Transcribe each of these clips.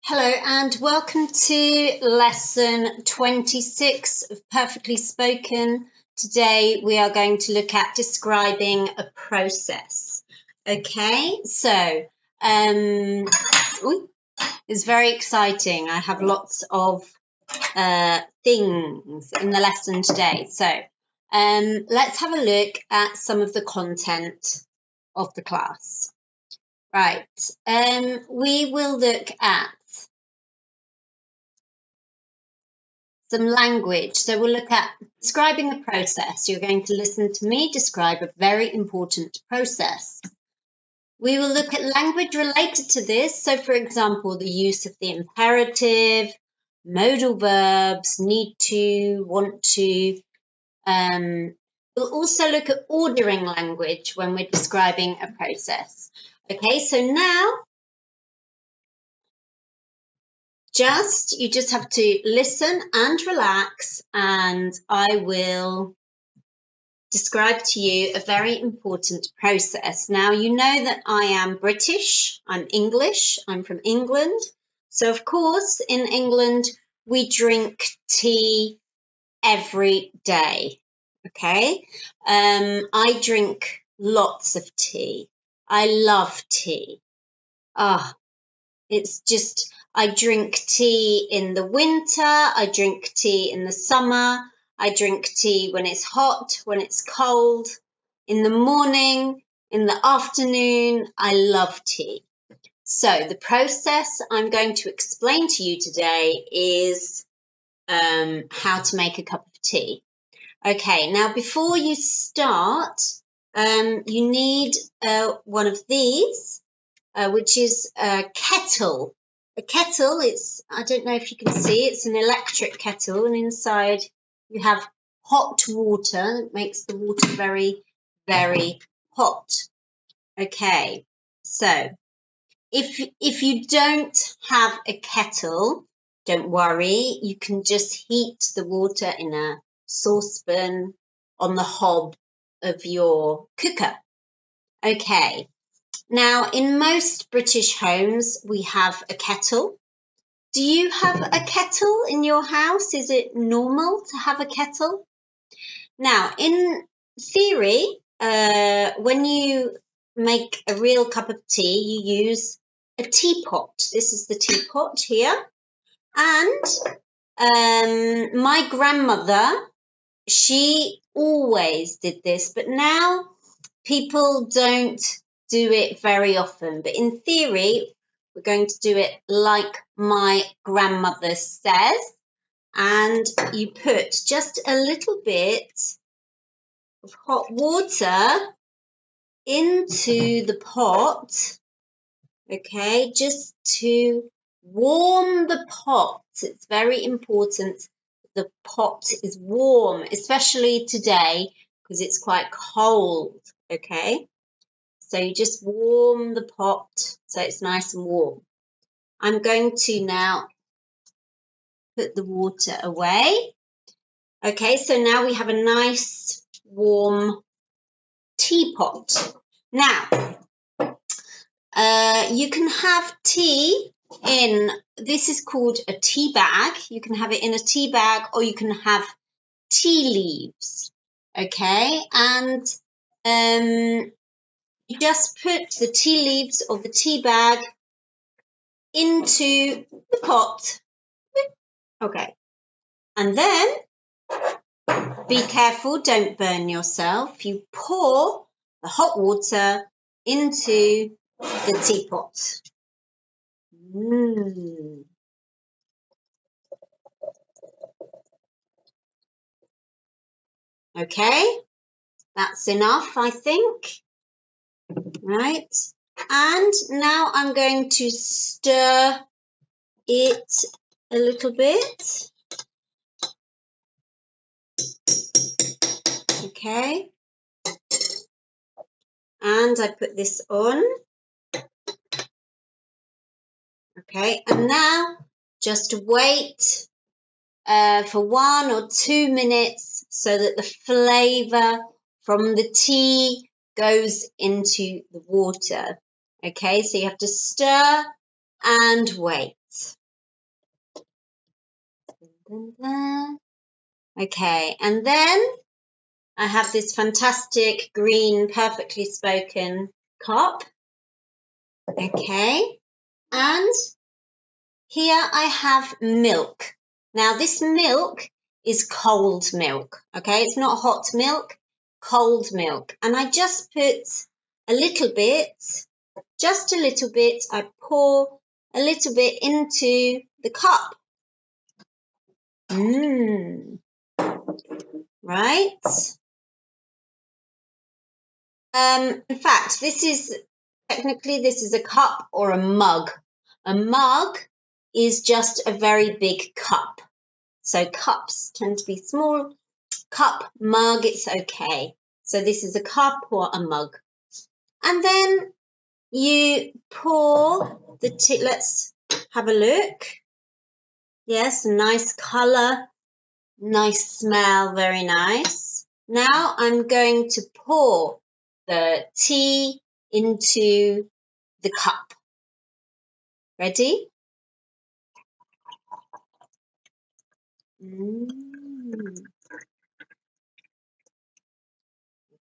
Hello and welcome to lesson 26 of Perfectly Spoken. Today we are going to look at describing a process. Okay, so it's very exciting. I have lots of things in the lesson today. So let's have a look at some of the content of the class. Right, we will look at some language. So we'll look at describing a process. You're going to listen to me describe a very important process. We will look at language related to this. So, for example, the use of the imperative, modal verbs, need to, want to. We'll also look at ordering language when we're describing a process. Okay, so now you just have to listen and relax, and I will describe to you a very important process. Now, you know that I am British, I'm English, I'm from England. So, of course, in England, we drink tea every day, okay? I drink lots of tea. I love tea. It's just, I drink tea in the winter, I drink tea in the summer, I drink tea when it's hot, when it's cold, in the morning, in the afternoon. I love tea. So the process I'm going to explain to you today is how to make a cup of tea. Okay, now before you start, you need one of these. Which is a kettle. A kettle, I don't know if you can see, it's an electric kettle, and inside you have hot water. It makes the water very, very hot. Okay, so if you don't have a kettle, don't worry, you can just heat the water in a saucepan on the hob of your cooker. Okay. Now, in most British homes, we have a kettle. Do you have a kettle in your house? Is it normal to have a kettle? Now, in theory, when you make a real cup of tea, you use a teapot. This is the teapot here. And my grandmother, she always did this, but now people don't do it very often, but in theory we're going to do it like my grandmother says, and you put just a little bit of hot water into the pot, okay, just to warm the pot. It's very important the pot is warm, especially today because it's quite cold, okay? So you just warm the pot so it's nice and warm. I'm going to now put the water away. Okay, so now we have a nice warm teapot. Now, you can have tea in, this is called a tea bag. You can have it in a tea bag, or you can have tea leaves. Okay, and you just put the tea leaves or the tea bag into the pot. Okay. And then, be careful, don't burn yourself. You pour the hot water into the teapot. Okay, that's enough, I think. Right. And now I'm going to stir it a little bit. Okay. And I put this on. Okay, and now just wait for 1 or 2 minutes so that the flavour from the tea goes into the water. Okay, so you have to stir and wait. And there. Okay, and then I have this fantastic green, perfectly spoken cup. Okay, and here I have milk. Now this milk is cold milk, okay? It's not hot milk, cold milk. And I just put a little bit, just a little bit, I pour a little bit into the cup. Right? In fact, this is a cup or a mug. A mug is just a very big cup. So cups tend to be small. Cup, mug, it's okay. So this is a cup or a mug. And then you pour the tea. Let's have a look. Yes, nice color, nice smell, very nice. Now I'm going to pour the tea into the cup. Ready?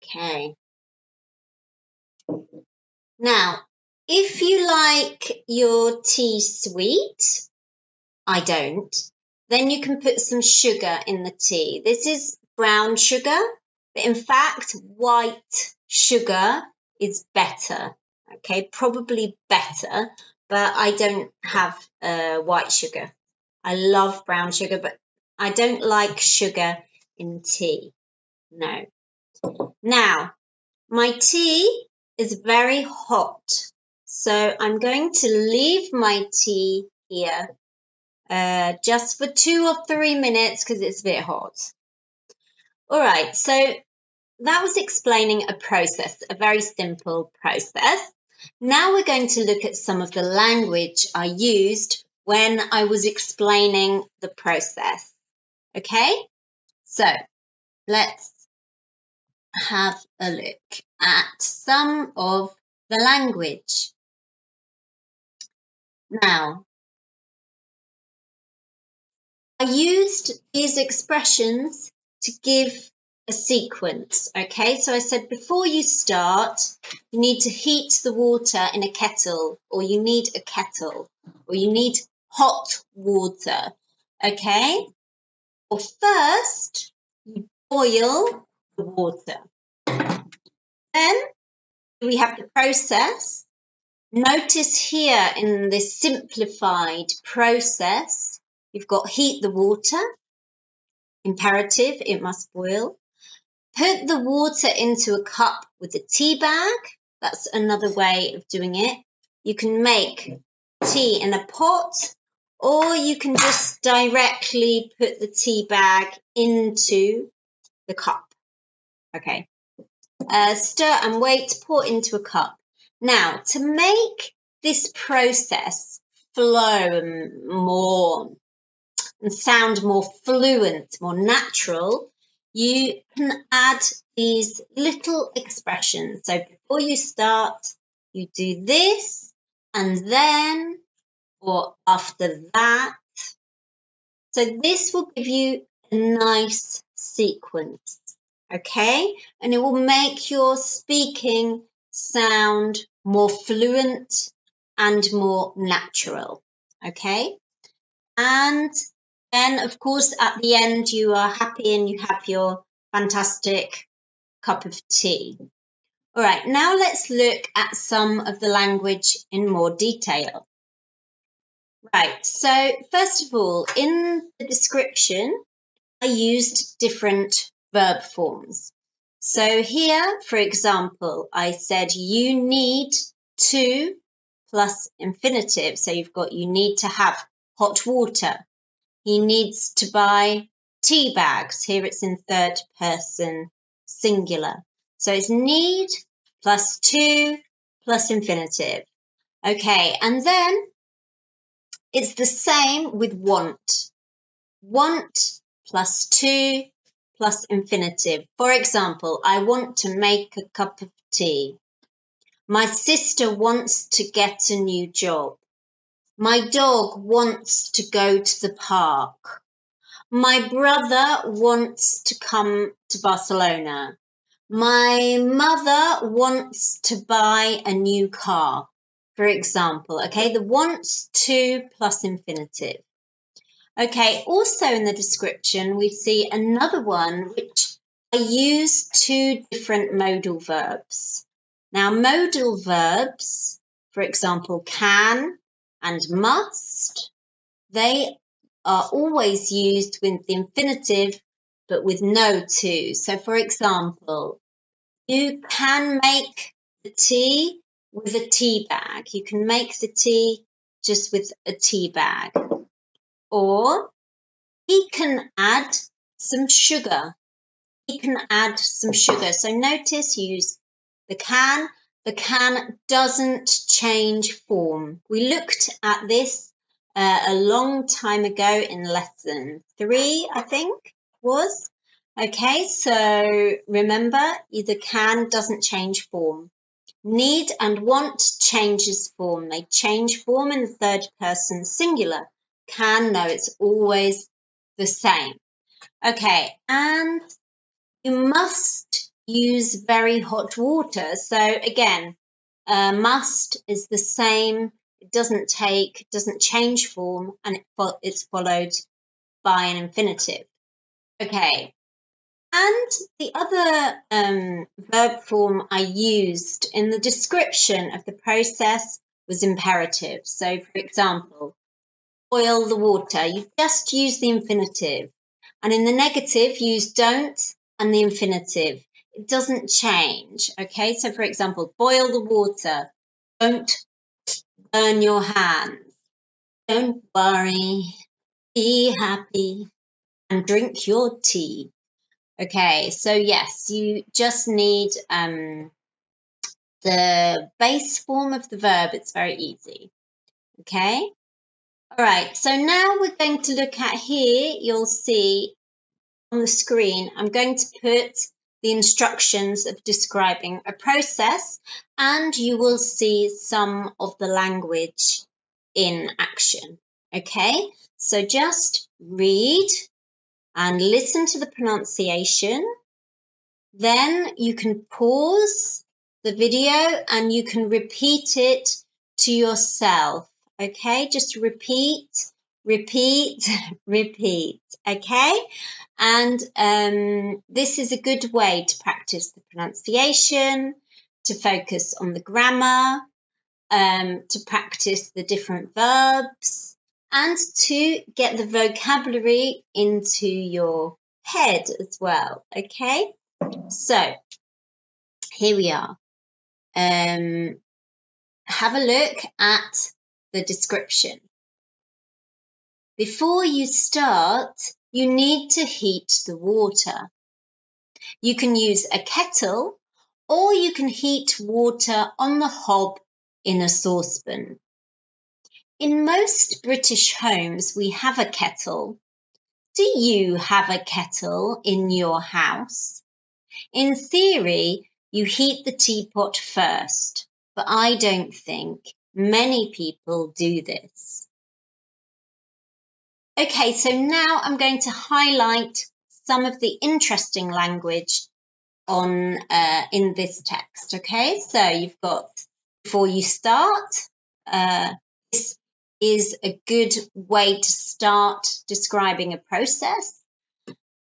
Okay. Now, if you like your tea sweet, I don't, then you can put some sugar in the tea. This is brown sugar, but in fact, white sugar is better. Okay, probably better, but I don't have white sugar. I love brown sugar, but I don't like sugar in tea. No. Now, my tea is very hot, so I'm going to leave my tea here just for 2 or 3 minutes because it's a bit hot. All right, so that was explaining a process, a very simple process. Now we're going to look at some of the language I used when I was explaining the process. Okay, so let's have a look at some of the language. Now, I used these expressions to give a sequence, okay? So I said before you start, you need to heat the water in a kettle, or you need a kettle, or you need hot water, okay? Or first, you boil the water. Then we have the process. Notice here in this simplified process, you've got heat the water, imperative, it must boil. Put the water into a cup with a tea bag. That's another way of doing it. You can make tea in a pot, or you can just directly put the tea bag into the cup. Okay. Stir and wait, pour into a cup. Now, to make this process flow more and sound more fluent, more natural, you can add these little expressions. So before you start, you do this, and then, or after that. So this will give you a nice sequence, okay? And it will make your speaking sound more fluent and more natural, okay? And then, of course, at the end, you are happy and you have your fantastic cup of tea. All right, now let's look at some of the language in more detail. Right, so first of all, in the description, I used different verb forms. So here, for example, I said you need to plus infinitive. So you've got you need to have hot water. He needs to buy tea bags. Here it's in third person singular. So it's need plus to plus infinitive. Okay, and then it's the same with want. Want plus to plus infinitive. For example, I want to make a cup of tea. My sister wants to get a new job. My dog wants to go to the park. My brother wants to come to Barcelona. My mother wants to buy a new car, for example. Okay, the wants to plus infinitive. Okay, also in the description, we see another one which I use two different modal verbs. Now, modal verbs, for example, can and must, they are always used with the infinitive, but with no to. So, for example, you can make the tea with a tea bag. You can make the tea just with a tea bag. Or he can add some sugar. He can add some sugar. So notice, use the can. The can doesn't change form. We looked at this a long time ago in lesson 3, I think was. Okay, so remember, the can doesn't change form. Need and want changes form. They change form in the third person singular. Can, no, it's always the same. Okay, and you must use very hot water. So again, must is the same. It doesn't change form, and it's followed by an infinitive. Okay, and the other verb form I used in the description of the process was imperative. So, for example, boil the water. You just use the infinitive. And in the negative, use don't and the infinitive. It doesn't change. Okay, so for example, boil the water. Don't burn your hands. Don't worry. Be happy and drink your tea. Okay, so yes, you just need the base form of the verb. It's very easy. Okay. All right, so now we're going to look at here, you'll see on the screen, I'm going to put the instructions of describing a process, and you will see some of the language in action. Okay, so just read and listen to the pronunciation. Then you can pause the video and you can repeat it to yourself. Okay, just repeat, repeat, repeat. Okay, and this is a good way to practice the pronunciation, to focus on the grammar, to practice the different verbs, and to get the vocabulary into your head as well. Okay, so here we are. Have a look at the description. Before you start, you need to heat the water. You can use a kettle, or you can heat water on the hob in a saucepan. In most British homes, we have a kettle. Do you have a kettle in your house? In theory, you heat the teapot first, but I don't think many people do this. Okay, so now I'm going to highlight some of the interesting language on in this text. Okay, so you've got before you start. This is a good way to start describing a process.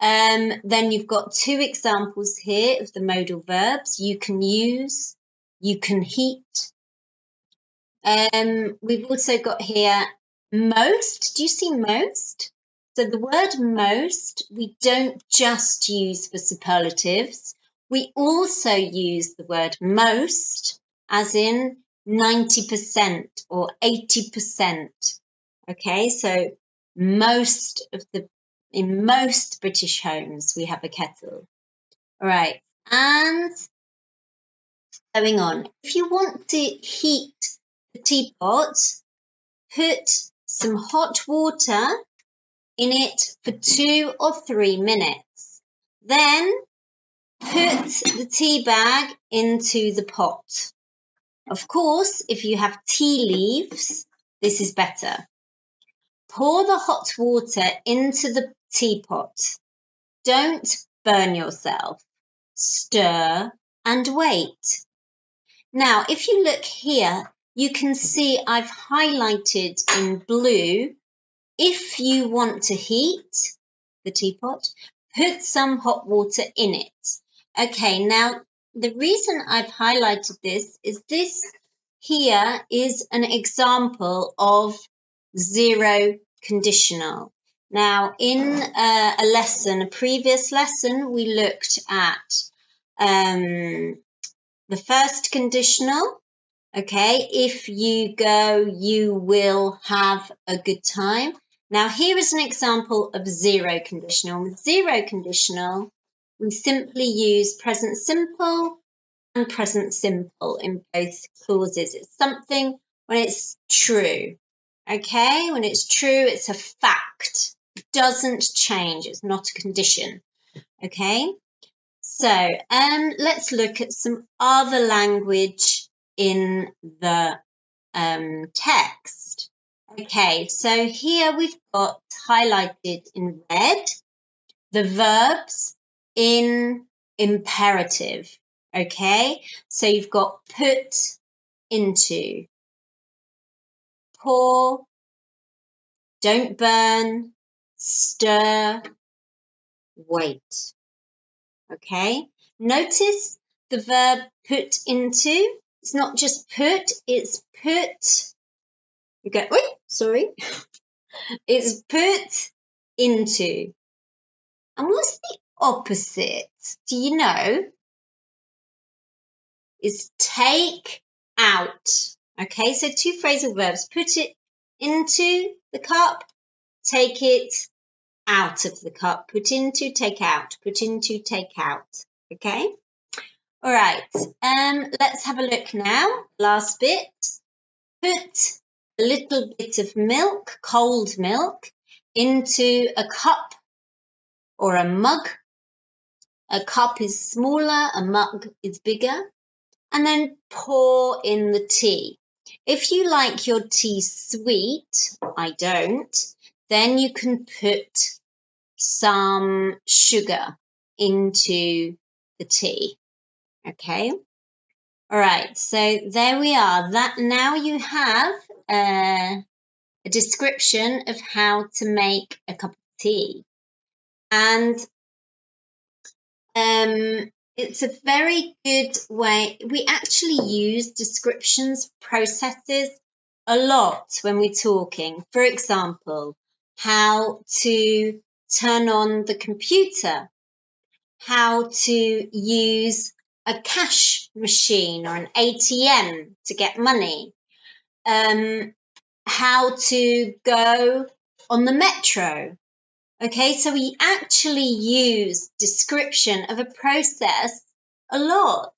Then you've got two examples here of the modal verbs. You can use, you can heat. We've also got here most. Do you see most? So the word most, we don't just use for superlatives. We also use the word most as in 90% or 80%. Okay, so most of the in most British homes, we have a kettle. All right, and going on. If you want to heat the teapot, put some hot water in it for 2 or 3 minutes. Then put the tea bag into the pot. Of course, if you have tea leaves, this is better. Pour the hot water into the teapot. Don't burn yourself. Stir and wait. Now, if you look here, you can see I've highlighted in blue, if you want to heat the teapot, put some hot water in it. Okay, now the reason I've highlighted this is this here is an example of zero conditional. Now, in a previous lesson, we looked at the first conditional. Okay, if you go, you will have a good time. Now, here is an example of zero conditional. With zero conditional, we simply use present simple and present simple in both clauses. It's something when it's true. Okay, when it's true, it's a fact. It doesn't change. It's not a condition. Okay, so let's look at some other language in the text. Okay, so here we've got highlighted in red the verbs in imperative. Okay, so you've got put into, pour, don't burn, stir, wait. Okay, notice the verb put into. It's not just put, it's put. You go, wait, sorry. It's put into. And what's the opposite? Do you know? Is take out. Okay, so two phrasal verbs. Put it into the cup, take it out of the cup. Put into, take out. Put into, take out. Okay? All right, let's have a look now. Last bit. Put a little bit of milk, cold milk, into a cup or a mug. A cup is smaller, a mug is bigger. And then pour in the tea. If you like your tea sweet, I don't, then you can put some sugar into the tea. Okay? All right, so there we are. That now you have a description of how to make a cup of tea. And it's a very good way. We actually use descriptions, processes a lot when we're talking. For example, how to turn on the computer, how to use a cash machine or an ATM to get money, how to go on the metro. Okay, so we actually use description of a process a lot.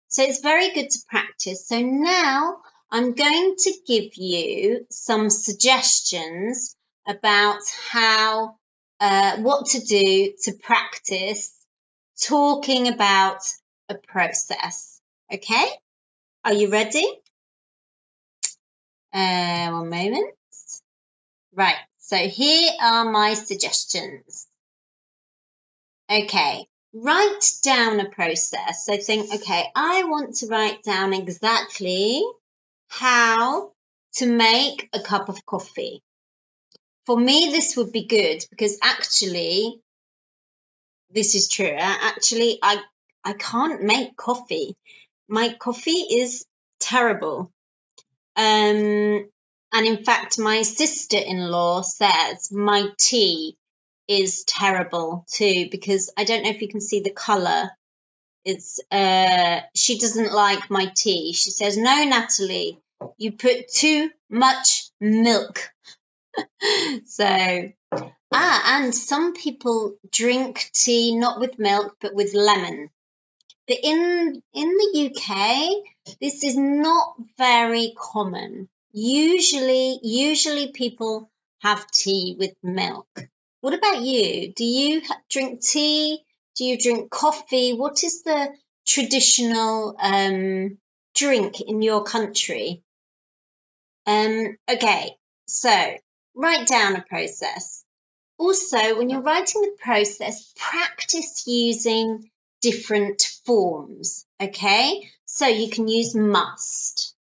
So it's very good to practice. So now I'm going to give you some suggestions about how, what to do to practice talking about a process. Okay, are you ready? One moment. Right. So here are my suggestions. Okay, write down a process. So think, okay, I want to write down exactly how to make a cup of coffee. For me, this would be good because actually, this is true. Actually, I can't make coffee. My coffee is terrible. And in fact, my sister-in-law says my tea is terrible too, because I don't know if you can see the colour. It's she doesn't like my tea. She says, no, Natalie, you put too much milk. So, and some people drink tea not with milk, but with lemon. But in the UK, this is not very common. Usually people have tea with milk. What about you? Do you drink tea? Do you drink coffee? What is the traditional drink in your country? Okay, so write down a process. Also, when you're writing the process, practice using different forms, okay? So you can use must,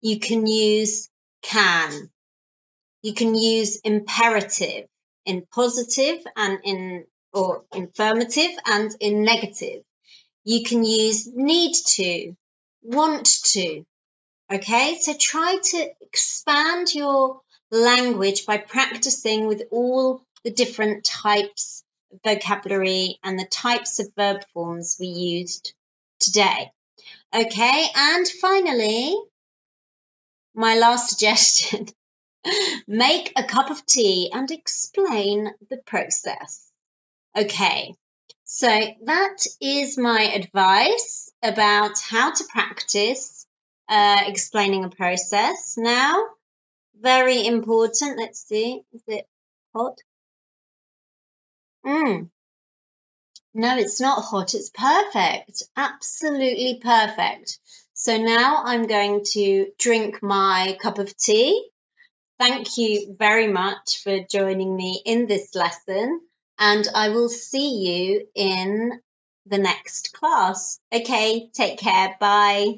you can use can, you can use imperative in positive and or affirmative and in negative. You can use need to, want to, okay? So try to expand your language by practicing with all the different types of vocabulary and the types of verb forms we used today. Okay, and finally, my last suggestion, make a cup of tea and explain the process. Okay, so that is my advice about how to practice explaining a process. Now, very important, let's see, is it hot? No, it's not hot, it's perfect, absolutely perfect. So now I'm going to drink my cup of tea. Thank you very much for joining me in this lesson, and I will see you in the next class. Okay, take care, bye.